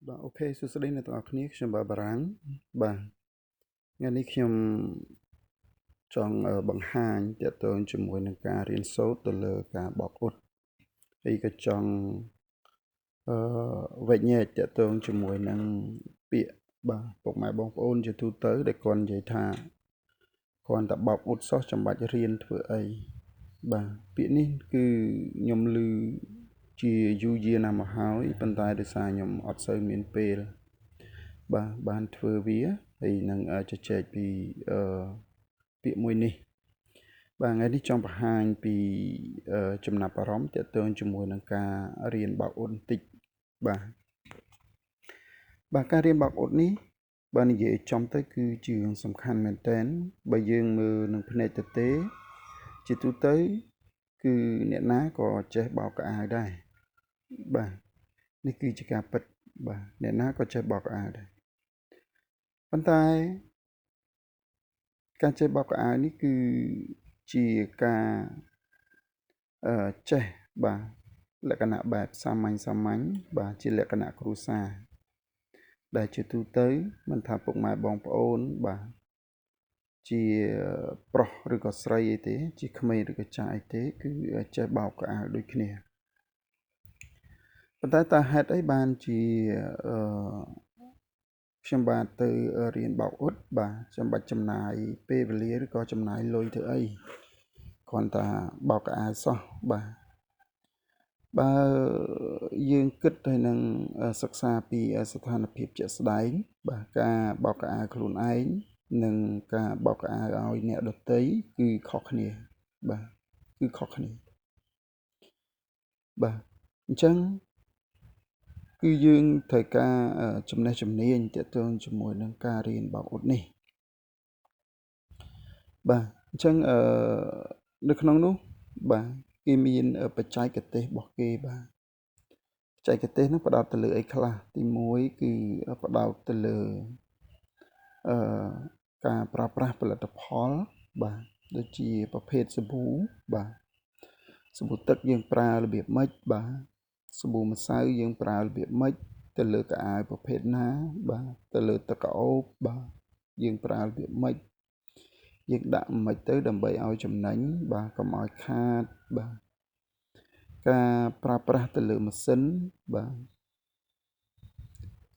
បាទអូខេសួស្តីអ្នកទាំងអស់គ្នាខ្ញុំបាទបារាំងបាទថ្ងៃនេះខ្ញុំចង់បង្ហាញទាក់ទងជាមួយនឹងការរៀនសូត្រទៅលើការបោកអ៊ុតហើយក៏ចង់អឺវែកញែកទាក់ទងជាមួយនឹងពាក្យបាទពុកម៉ែបងប្អូនជាទូទៅដែលគាត់និយាយថាគាត់តែបោកអ៊ុតសោះចាំបាច់រៀនធ្វើអីបាទពាក្យនេះគឺខ្ញុំឮជាយូរយារណាស់មកហើយប៉ុន្តែដោយសារខ្ញុំអត់សូវមានពេលបាទបានធ្វើវាហើយនឹងជជែកពីពាក្យមួយនេះបាទថ្ងៃនេះចង់បង្ហាញពីចំណាប់អារម្មណ៍ទាក់ទងជាមួយនឹងការរៀនបោកអ៊ុតបន្តិចបាទការរៀនបោកអ៊ុតនេះបើនិយាយចំទៅគឺជារឿងសំខាន់មែនទែនបើយើងមើលនឹងភ្នែកទទេជាទូទៅគឺអ្នកណាក៏ចេះបោកកៅអៅដែរបាទនេះគឺជាការពិតបាទអ្នកណាក៏ចេះបោកកៅអៅដែរប៉ុន្តែការចេះបោកកៅអៅនេះគឺជាការចេះបាទលក្ខណៈបែបសាមញ្ញបាទជាលក្ខណៈគ្រួសារដែលជាទូទៅមិនថាពុកម៉ែបងប្អូនបាទជាប្រុសឬក៏ស្រីអីទេជាក្មេងឬក៏ចាស់អីទេគឺចេះបោកកៅអៅដូចគ្នាប៉ុន្តែតើហេតុអីបានជាខ្ញុំបាទទៅរៀនបោកអ៊ុតបាទចាំបាច់ចំណាយពេលវេលាឬក៏ចំណាយលុយធ្វើអីគ្រាន់តែបោកកៅអៅសោះបាទបើយើងគិតទៅនឹងសិក្សាពីស្ថានភាពជាក់ស្ដែងបាទការបោកកៅអៅខ្លួនឯងនិងការបោកកៅអៅឲ្យអ្នកដទៃគឺខុសគ្នាបាទគឺខុសគ្នាបាទអញ្ចឹងគឺយើងត្រូវការចំណេះជំនាញទាក់ទងជាមួយនឹងការរៀនបោកអ៊ុតនេះបាទអញ្ចឹងនៅក្នុងនោះបាទគេមានបច្ចេកទេសរបស់គេបាទបច្ចេកទេសហ្នឹងផ្ដោតទៅលើអីខ្លះទី1គឺផ្ដោតទៅលើការប្រើប្រាស់ផលិតផលបាទដូចជាប្រភេទសាប៊ូបាទសាប៊ូទឹកយើងប្រើរបៀបម៉េចបាទសាប៊ូម្សៅយើងប្រើរបៀបម៉េចទៅលើកៅអៅប្រភេទណាបាទទៅលើទឹកកោបបាទយើងប្រើរបៀបម៉េចយើងដាក់ម៉េចទៅដើម្បីឲ្យចំណេញបាទកុំឲ្យខាតបាទការប្រើប្រាស់ទៅលើម៉ាស៊ីនបាទ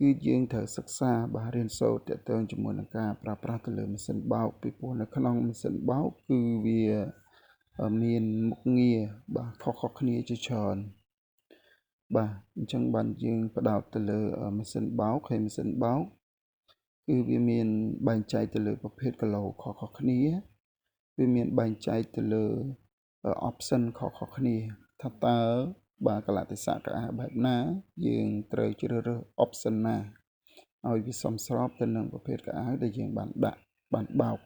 គឺយើងត្រូវសិក្សាបាទរៀនសូត្រទាក់ទងជាមួយនឹងការប្រើប្រាស់ទៅលើម៉ាស៊ីនបោកពីព្រោះនៅក្នុងម៉ាស៊ីនបោកគឺវាមានមុខងារបាទខុសៗគ្នាជាច្រើនបាទអញ្ចឹងបានយើងផ្ដោតទៅលើម៉ាស៊ីនបោកហើយម៉ាស៊ីនបោកគឺវាមានបែងចែកទៅលើប្រភេទគីឡូខុសៗគ្នាវាមានបែងចែកទៅលើ option ខុសៗគ្នាថាតើបាទកលៈទេសៈកៅអៅបែបណាយើងត្រូវជ្រើសរើស option ណាឲ្យវាសមស្របទៅនឹងប្រភេទកៅអៅដែលយើងបានដាក់បានបោក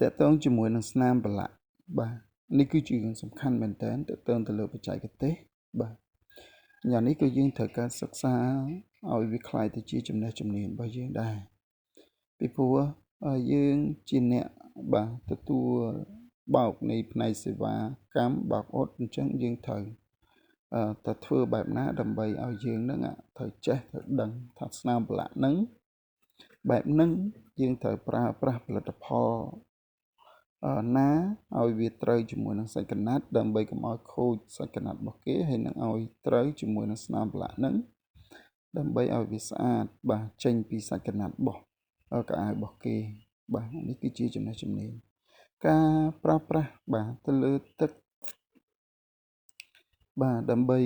តកតងជាមួយនឹងស្នាមប្រឡាក់បាទនេះគឺជារឿងសំខាន់មែនទែនតកតងទៅលើបច្ចេកទេសបាទយ៉ាងនេះគឺយើងត្រូវការសិក្សាឲ្យវាคล้ายទៅជាចំណេះជំនាញរបស់យើងដែរពីព្រោះយើងជាអ្នកបាទទទួលបោកនៃផ្នែកសេវាកម្មបោកអ៊ុតអញ្ចឹងយើងត្រូវតែធ្វើបែបណាដើម្បីឲ្យយើងនឹងត្រូវចេះត្រូវដឹងថាស្នាមប្រឡាក់នឹងបែបហ្នឹងយើងត្រូវប្រើប្រាស់ផលិតផលណាឲ្យវាត្រូវជាមួយនឹងសាច់ក្រណាត់ដើម្បីកុំឲ្យខូចសាច់ក្រណាត់របស់គេហើយនឹងឲ្យត្រូវជាមួយនឹងស្នាមប្រឡាក់ហ្នឹងដើម្បីឲ្យវាស្អាតបាទចេញពីសាច់ក្រណាត់របស់កៅអៅរបស់គេបាទនេះគឺជាចំណេះជំនាញការប្រើប្រាស់បាទទៅលើទឹកបាទដើម្បី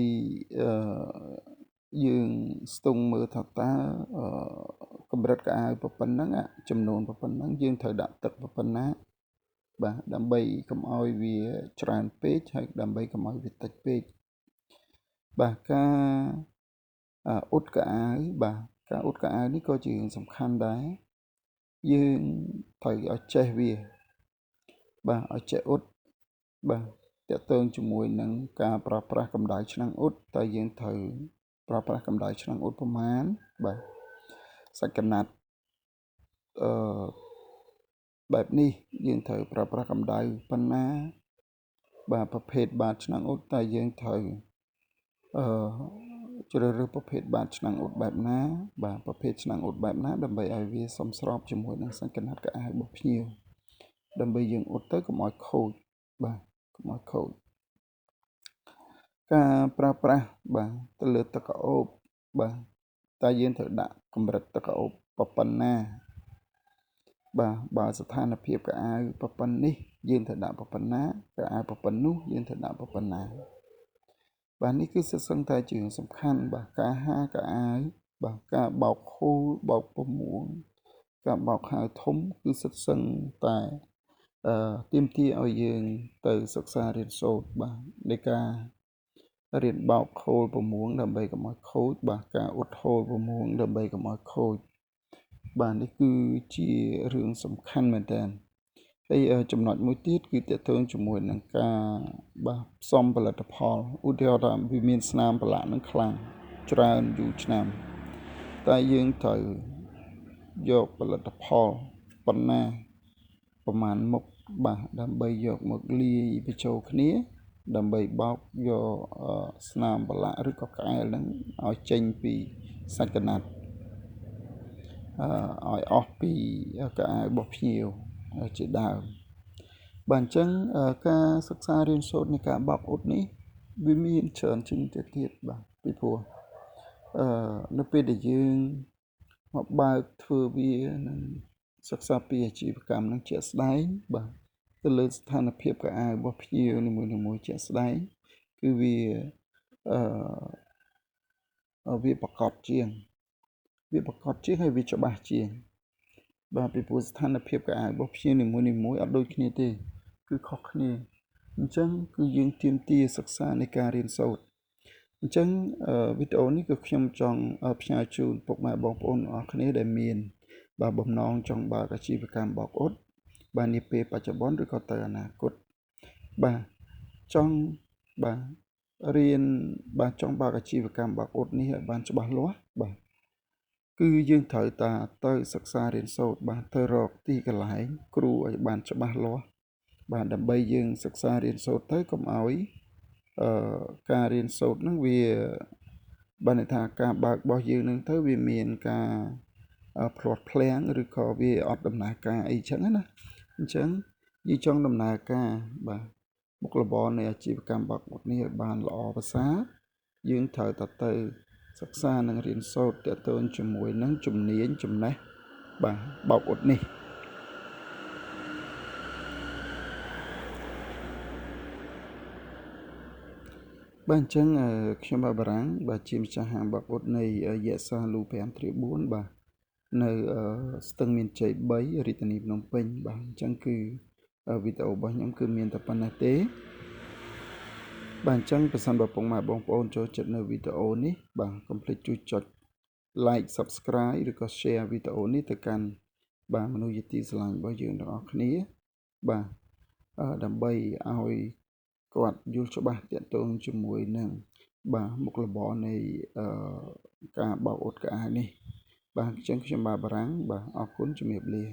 យើងស្ទង់មើលថាតើកម្រិតកៅអៅប៉ុណ្ណឹងចំនួនប៉ុណ្ណឹងយើងត្រូវដាក់ទឹកប៉ុណ្ណាបាទដើម្បីកុំឲ្យវាច្រើនពេកហើយដើម្បីកុំឲ្យវាតិចពេកបាទការអ៊ុតកៅអៅបាទការអ៊ុតកៅអៅនេះក៏ជារឿងសំខាន់ដែរយើងត្រូវឲ្យចេះវាបាទឲ្យចេះអ៊ុតបាទតកតងជាមួយនឹងការប្រើប្រាស់កម្ដៅឆ្នាំងអ៊ុតតើយើងត្រូវប្រើប្រាស់កម្ដៅឆ្នាំងអ៊ុតប្រមាណបាទសាច់ក្រណាត់បែបនេះយើងត្រូវប្រើប្រាស់កម្ដៅប៉ុណ្ណាបាទប្រភេទបាតឆ្នាំងអ៊ុតតើយើងត្រូវ ជ្រើសរើសប្រភេទបាតឆ្នាំងអ៊ុតបែបណាបាទប្រភេទឆ្នាំងអ៊ុតបែបណាដើម្បីឲ្យវាសមស្របជាមួយនឹងសង្កត់កៅអៅរបស់ភ្ញៀវដើម្បីយើងអ៊ុតទៅកុំឲ្យខូចបាទកុំឲ្យខូចការប្រើប្រាស់បាទទៅលើទឹកក្រអូបបាទតើយើងត្រូវដាក់កម្រិតទឹកក្រអូបប៉ុណ្ណាបាទបើស្ថានភាពកៅអៅប៉ុណ្នេះយើងត្រូវដាក់ប៉ុណ្ណាកៅអៅប៉ុណ្នោះយើងត្រូវដាក់ប៉ុណ្ណាបាទនេះគឺសិស្សឹងតែជាសំខាន់បាទការហាកៅអៅបាទការបោកហូលបោកពមួងការបោកហៅធំគឺសិស្សឹងតែទាមទារឲ្យយើងទៅសិក្សារៀនសូត្របាទនៃការរៀនបោកហូលពមួងដើម្បីកុំឲ្យខូចបាទការអ៊ុតហូលពមួងដើម្បីកុំឲ្យខូចបាទនេះគឺជារឿងសំខាន់មែនតើហើយចំណុចមួយទៀតគឺទាក់ទងជាមួយនឹងការបាទផ្សំផលិតផលឧទាហរណ៍ថាវាមានស្នាមប្រឡាក់នឹងខ្លាំងច្រើនយូរឆ្នាំតែយើងត្រូវយកផលិតផលប៉ុណ្ណាប្រមាណមុខបាទដើម្បីយកមកលាយបញ្ចូលគ្នាដើម្បីបោកយកស្នាមប្រឡាក់ឬក៏ក្អែលហ្នឹងឲ្យចេញពីសាច់កណាត់ឲ្យអស់ពីកៅអៅរបស់ភ្ញៀវជាដើមបាទអញ្ចឹងការសិក្សារៀនសូត្រនៃការបោកអ៊ុតនេះវាមានច្រើនជាងទៅទៀតបាទពីព្រោះនៅពេលដែលយើងមកបើកធ្វើវានឹងសិក្សាពីអាជីវកម្មនឹងជាក់ស្ដែងបាទទៅលើស្ថានភាពកៅអៅរបស់ភ្ញៀវនីមួយៗជាក់ស្ដែងគឺវាប្រកបជាងហើយវាច្បាស់ជាងបាទពីព្រោះស្ថានភាពកៅអៅរបស់ភ្ញៀវនីមួយៗអត់ដូចគ្នាទេគឺខុសគ្នាអញ្ចឹងគឺយើងទាមទារសិក្សានៃការរៀនសូត្រអញ្ចឹងវីដេអូនេះគឺខ្ញុំចង់ផ្សាយជូនពុកម៉ែបងប្អូនអរគ្នាដែលមានបាទបំណងចង់បើកអាជីវកម្មបោកអ៊ុតបាទនាពេលបច្ចុប្បន្នឬក៏ទៅអនាគតបាទចង់បាទរៀនបាទចង់បើកអាជីវកម្មបោកអ៊ុតនេះឲ្យបានច្បាស់លាស់បាទគឺយើងត្រូវទៅសិក្សារៀនសូត្របាទទៅរកទីកន្លែងគ្រូឲ្យបានច្បាស់លាស់បាទដើម្បីយើងសិក្សារៀនសូត្រទៅកុំឲ្យការរៀនសូត្រហ្នឹងវាបានន័យថាការបើករបស់យើងហ្នឹងទៅវាមានការផ្លាត់ភ្លាំងឬក៏វាអត់ដំណើរការអីចឹងណាអញ្ចឹងយើងចង់ដំណើរការបាទមុខរបរនៃអាជីវកម្មបោកអ៊ុតនេះឲ្យបានល្អប្រសើរយើងត្រូវទៅសិក្សានិងរៀនសូត្រទាក់ទងជាមួយនឹងជំនាញចំណេះបាទបោកអ៊ុតនេះបាទអញ្ចឹងខ្ញុំបាទបារាំងបាទជាម្ចាស់ហាងបោកអ៊ុតនៃយេសាលូ5/4បាទនៅស្ទឹងមានជ័យ3រាជធានីភ្នំពេញបាទអញ្ចឹងគឺវីដេអូរបស់ខ្ញុំគឺមានតែប៉ុណ្ណេះទេបាទអញ្ចឹងប្រសិនបើពុកម៉ែបងប្អូនចូលចិត្តនៅវីដេអូនេះបាទកុំភ្លេចជួយចុច like subscribe ឬក៏ share វីដេអូនេះទៅកាន់បាទមនុស្សជាទីស្រឡាញ់របស់យើងទាំងអស់គ្នាបាទដើម្បីឲ្យគាត់យល់ច្បាស់ទាក់ទងជាមួយនឹងបាទមុខរបរនៃការបោកអ៊ុតកៅអៅនេះបាទអញ្ចឹងខ្ញុំបាទបារាំងបាទអរគុណជំរាបលា